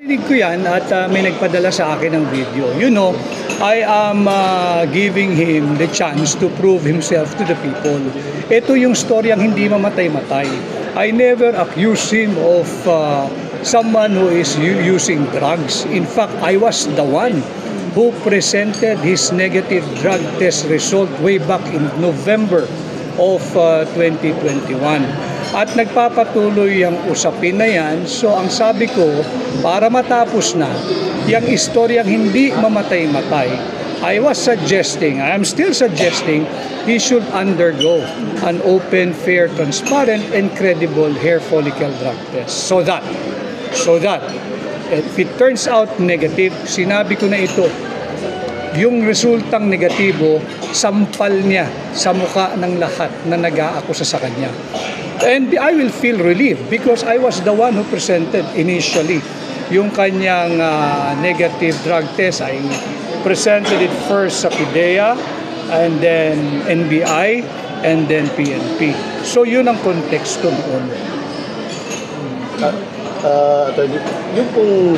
Narinig ko yan at may nagpadala sa akin ng video. You know, I am giving him the chance to prove himself to the people. Ito yung storyang hindi mamatay-matay. I never accused him of someone who is using drugs. In fact, I was the one who presented his negative drug test result way back in November of 2021. At nagpapatuloy ang usapin na yan. So ang sabi ko, para matapos na, yung istoryang hindi mamatay-matay, I was suggesting, I am still suggesting, he should undergo an open, fair, transparent, and credible hair follicle drug test. So that, if it turns out negative, sinabi ko na ito, yung resultang negatibo, sampal niya sa mukha ng lahat na nag-aakusa sa kanya. And I will feel relieved because I was the one who presented initially yung kanyang negative drug test. I presented it first sa PIDEA, and then NBI, and then PNP. So yun ang konteksto noon. Yung pong